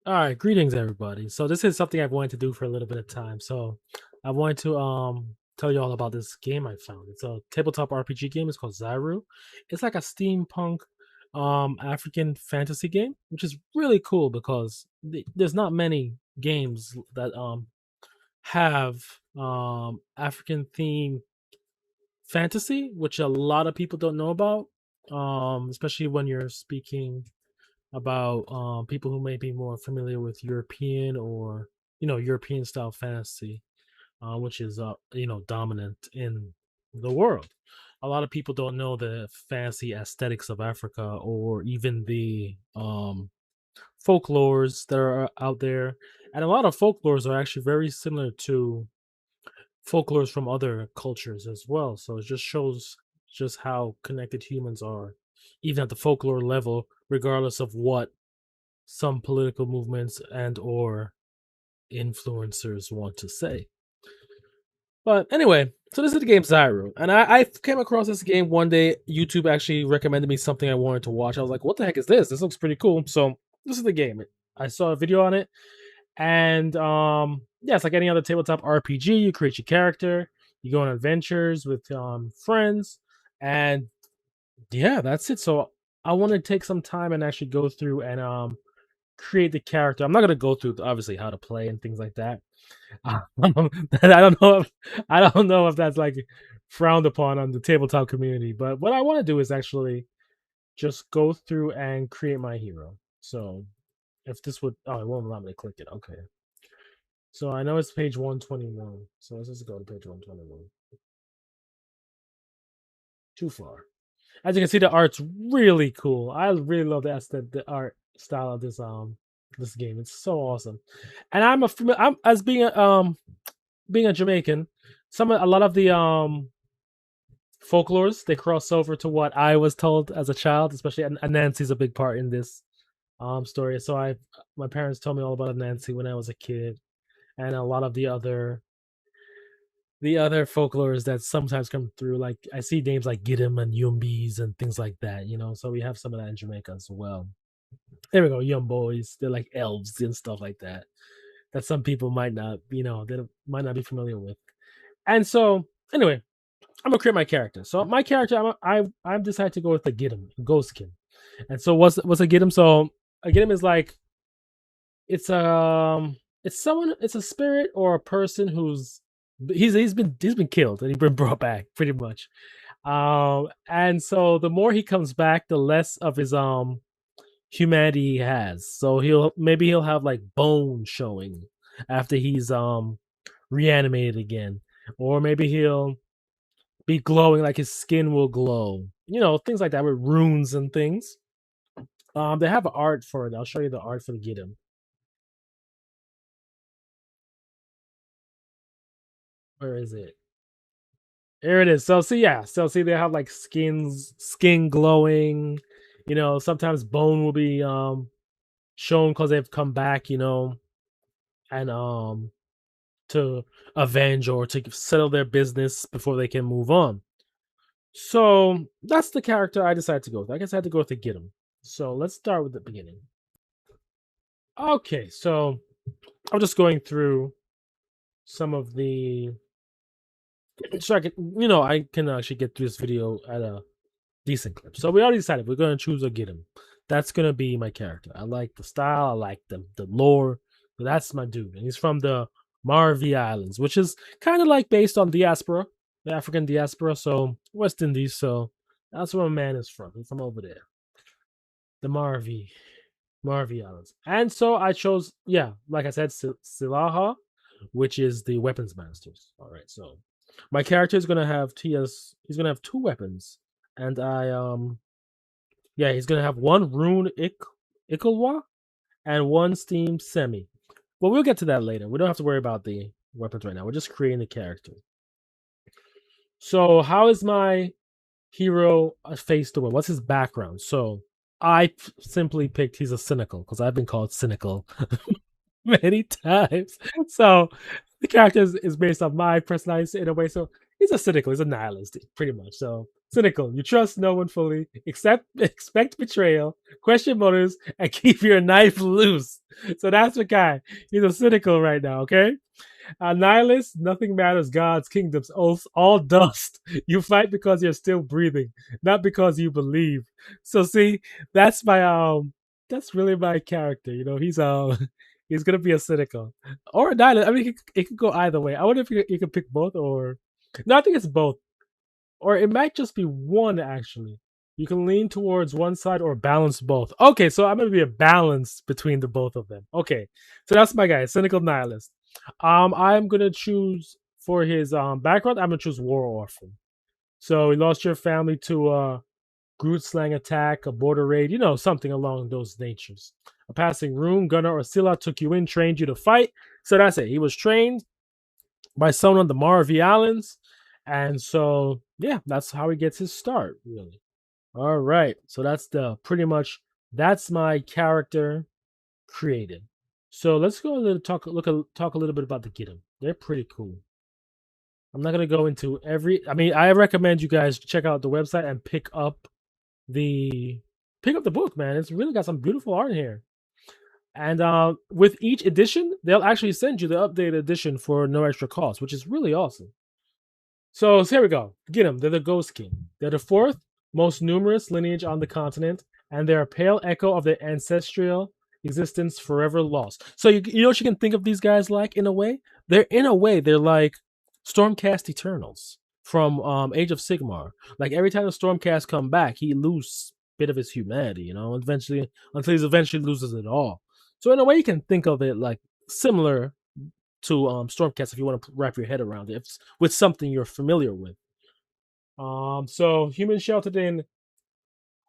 All right, greetings everybody. So this is something I've wanted to do for a little bit of time. So I wanted to tell you all about this game I found. It's a tabletop RPG game. It's called Zairoo. It's like a steampunk African fantasy game, which is really cool because there's not many games that have African theme fantasy, which a lot of people don't know about. Especially when you're speaking about people who may be more familiar with European or European style fantasy, which is dominant in the world. A lot of people don't know the fancy aesthetics of Africa or even the folklores that are out there, and a lot of folklores are actually very similar to folklores from other cultures as well. So it just shows just how connected humans are, even at the folklore level, regardless of what some political movements and or influencers want to say. But anyway, so this is the game Zairoo, and I came across this game one day. YouTube actually recommended me something I wanted to watch. I was like, "What the heck is this? This looks pretty cool." So this is the game. I saw a video on it, and yeah, it's like any other tabletop RPG. You create your character, you go on adventures with friends, and yeah, that's it. So I want to take some time and actually go through and create the character. I'm not gonna go through obviously how to play and things like that. I don't know if that's like frowned upon on the tabletop community. But what I want to do is actually just go through and create my hero. So if this would, oh, it won't allow me to click it. Okay. So I know it's page 121. So let's just go to page 121. Too far. As you can see, the art's really cool. I really love the art style of this game. It's so awesome. And I'm as being a Jamaican, a lot of the folklores they cross over to what I was told as a child, especially Nancy's a big part in this story. So my parents told me all about Nancy when I was a kid, and a lot of the other folklores that sometimes come through. Like I see names like Gidim and Yumbis and things like that. So we have some of that in Jamaica as well. There we go, Young Boys. They're like elves and stuff like that. That some people might not, they might not be familiar with. And so, anyway, I'm gonna create my character. So my character, I've decided to go with the Gidim, Ghostkin. And so what's a Gidim? So a Gidim is like it's a spirit or a person who's he's been killed and he's been brought back pretty much. And so the more he comes back, the less of his humanity he has. So he'll have like bone showing after he's reanimated again, or maybe he'll be glowing, like his skin will glow. Things like that with runes and things. They have art for it. I'll show you the art for the Gidim. Where is it? Here it is. So see, yeah. So see, they have like skin glowing. Sometimes bone will be shown because they've come back. And to avenge or to settle their business before they can move on. So that's the character I decided to go with. I guess I had to go with the Gidim. So let's start with the beginning. Okay, so I'm just going through some of the so I can actually get through this video at a decent clip. So we already decided we're gonna choose a Gidim. That's gonna be my character. I like the style, I like the lore. So that's my dude. And he's from the Marvi Islands, which is kind of like based on diaspora, the African diaspora, so West Indies. So that's where my man is from. He's from over there. The Marvi Islands. And so I chose, yeah, like I said, Silaha, which is the weapons masters. All right, so my character is gonna have He's gonna have two weapons, and yeah, he's gonna have one rune Ikalwa and one steam semi. Well, we'll get to that later. We don't have to worry about the weapons right now. We're just creating the character. So, how is my hero face doing? What's his background? So, I simply picked he's a cynical because I've been called cynical many times. So, the character is based on my personality in a way. So, he's a cynical, he's a nihilist, pretty much. So, Cynical. You trust no one fully, expect betrayal, question motives, and keep your knife loose. So that's the guy. He's a cynical right now, okay? A nihilist, nothing matters, God's kingdoms, all dust. You fight because you're still breathing, not because you believe. So see, that's my that's really my character. You know, he's he's gonna be a cynical or a nihilist. I mean, it could go either way. I wonder if you could pick both or no. I think it's both, or it might just be one actually. You can lean towards one side or balance both. Okay, so I'm gonna be a balance between the both of them. Okay, so that's my guy, cynical nihilist. I'm gonna choose for his background. I'm gonna choose war orphan. So he lost your family to a Groot slang attack, a border raid, you know, something along those natures. A passing rune, gunner, or Scylla took you in, trained you to fight. So that's it. He was trained by someone on the Marvi Islands. And so, yeah, that's how he gets his start, really. All right. So that's the pretty much that's my character created. So let's go a little talk a little bit about the Gittim. They're pretty cool. I'm not gonna go into every. I mean, I recommend you guys check out the website and the pick up the book, man. It's really got some beautiful art here. And with each edition, they'll actually send you the updated edition for no extra cost, which is really awesome. So here we go. Get them. They're the Ghost King. They're the fourth most numerous lineage on the continent, and they're a pale echo of their ancestral existence forever lost. So you know what you can think of these guys like in a way? They're like Stormcast Eternals from Age of Sigmar. Like every time the Stormcast come back, he loses a bit of his humanity, you know, eventually until he eventually loses it all. So in a way you can think of it like similar to Stormcast if you want to wrap your head around it, with something you're familiar with. So human sheltered in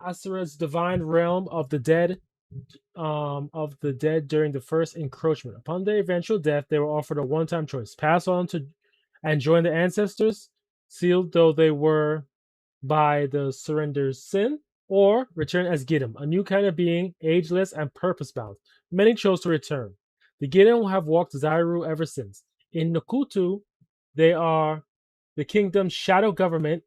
Asura's divine realm of the dead during the first encroachment. Upon their eventual death, they were offered a one-time choice: pass on to and join the ancestors, sealed though they were by the surrender's sin, or return as Giddim, a new kind of being, ageless and purpose-bound. Many chose to return. The Giddim have walked Zairoo ever since. In Nakutu, they are the kingdom's shadow government.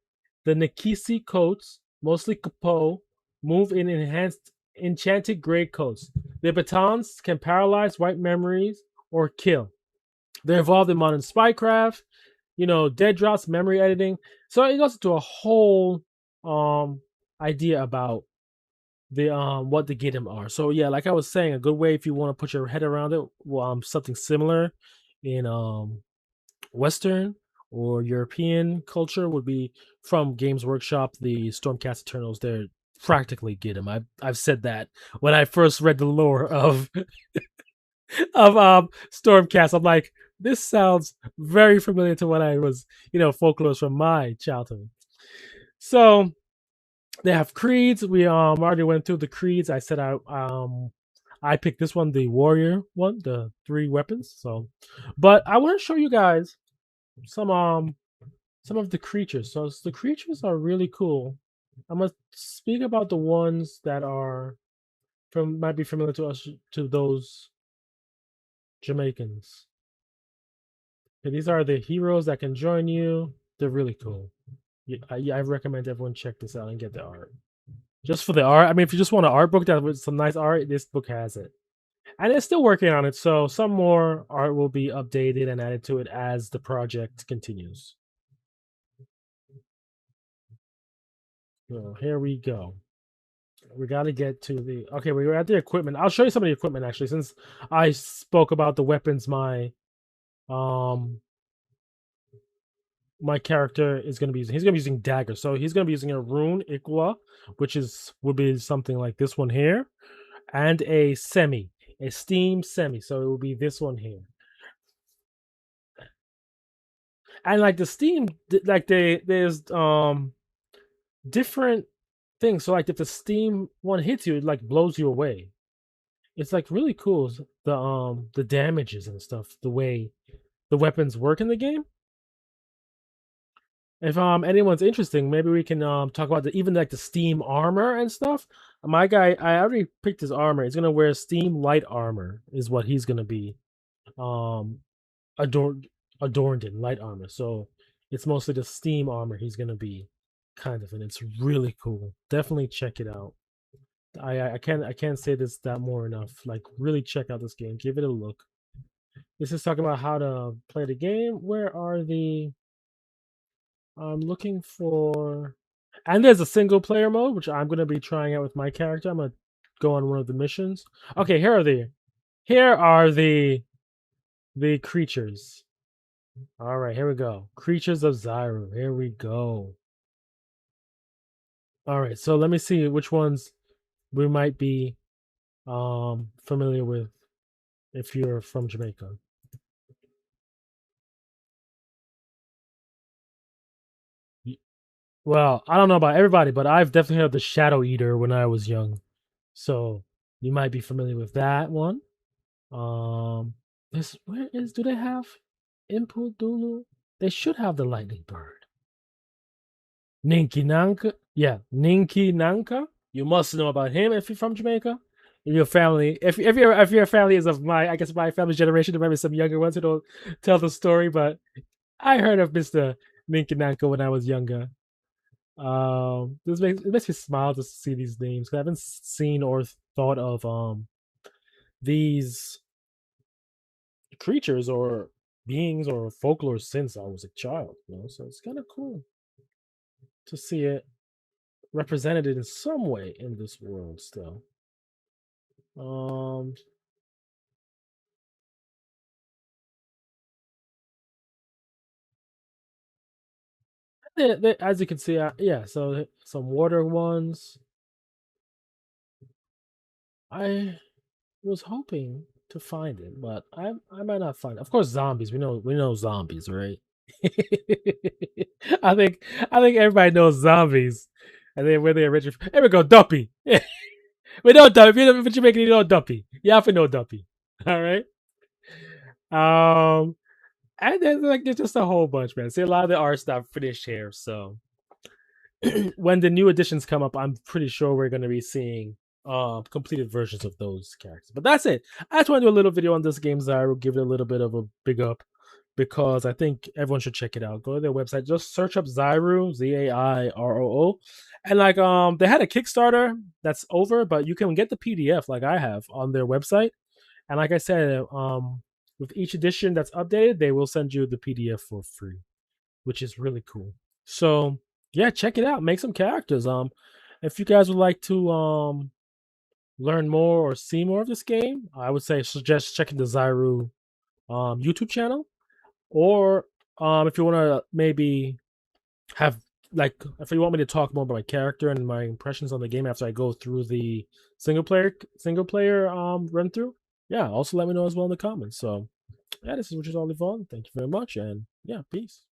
The Nikisi coats, mostly Kapo, move in enhanced enchanted gray coats. Their batons can paralyze white memories or kill. They're involved in modern spycraft, you know, dead drops, memory editing. So it goes into a whole idea about the what the Giddim are. So yeah, like I was saying, a good way if you want to put your head around it, something similar in Western or European culture would be from Games Workshop, the Stormcast Eternals. They're practically Giddim. I've said that when I first read the lore of Stormcast. I'm like, this sounds very familiar to what I was, you know, folklore from my childhood. So they have creeds. We already went through the creeds. I said I picked this one, the warrior one, the 3 weapons. So, but I want to show you guys some of the creatures. So the creatures are really cool. I'm gonna speak about the ones that are from might be familiar to us, to those Jamaicans. Okay, these are the heroes that can join you. They're really cool. I recommend everyone check this out and get the art. Just for the art. I mean, if you just want an art book that with some nice art, this book has it. And it's still working on it, so some more art will be updated and added to it as the project continues. So here we go. We got to get to the okay. We're at the equipment. I'll show you some of the equipment actually, since I spoke about the weapons. Um my character is going to be using. He's going to be using dagger, so he's going to be using a rune Ikwa, which would be something like this one here, and a steam semi. So it will be this one here. And like the steam, like there's different things. So like if the steam one hits you, it like blows you away. It's like really cool, the damages and stuff, the way the weapons work in the game. If anyone's interested, maybe we can talk about even like the steam armor and stuff. My guy, I already picked his armor. He's gonna wear steam light armor, is what he's gonna be um adorned in light armor. So it's mostly the steam armor he's gonna be kind of, and it's really cool. Definitely check it out. I can't say this that more enough. Like, really check out this game. Give it a look. This is talking about how to play the game. Where are the? I'm looking for, and there's a single player mode which I'm gonna be trying out with my character. I'm gonna go on one of the missions. Okay, here are the creatures. All right, here we go. Creatures of Zairoo. Here we go. All right, so let me see which ones we might be familiar with if you're from Jamaica. Well, I don't know about everybody, but I've definitely heard the Shadow Eater when I was young. So you might be familiar with that one. This where is do they have Impu Dulu? They should have the lightning bird. Ninki Nanka. Yeah, Ninki Nanka. You must know about him if you're from Jamaica. In your family, if your family is of my, I guess my family's generation, there might be some younger ones who don't tell the story, but I heard of Mr. Ninki Nanka when I was younger. It makes me smile to see these names. 'Cause I haven't seen or thought of these creatures or beings or folklore since I was a child. So it's kind of cool to see it represented in some way in this world still. Um, as you can see, yeah. So some water ones. I was hoping to find it, but I might not find it. Of course, zombies. We know zombies, right? I think I think everybody knows zombies, and then where they originally. Here we go, Duppy. We know Duppy. If you're Jamaican, you know Duppy. You have to know Duppy. All right. Um, and then like there's just a whole bunch, man. See, a lot of the art stuff finished here, so when the new editions come up, I'm pretty sure we're going to be seeing completed versions of those characters. But that's it. I just want to do a little video on this game, Zairoo, give it a little bit of a big up because I think everyone should check it out. Go to their website, just search up Zairoo, Zairoo, and like they had a Kickstarter that's over, but you can get the PDF like I have on their website. And like I said, with each edition that's updated, they will send you the PDF for free, which is really cool. So yeah, check it out. Make some characters. If you guys would like to learn more or see more of this game, I would say suggest checking the Zairoo YouTube channel. Or if you want to maybe have like if you want me to talk more about my character and my impressions on the game after I go through the single player run through, yeah, also let me know as well in the comments. So yeah, this is Richard Olivon. Thank you very much, and yeah, peace.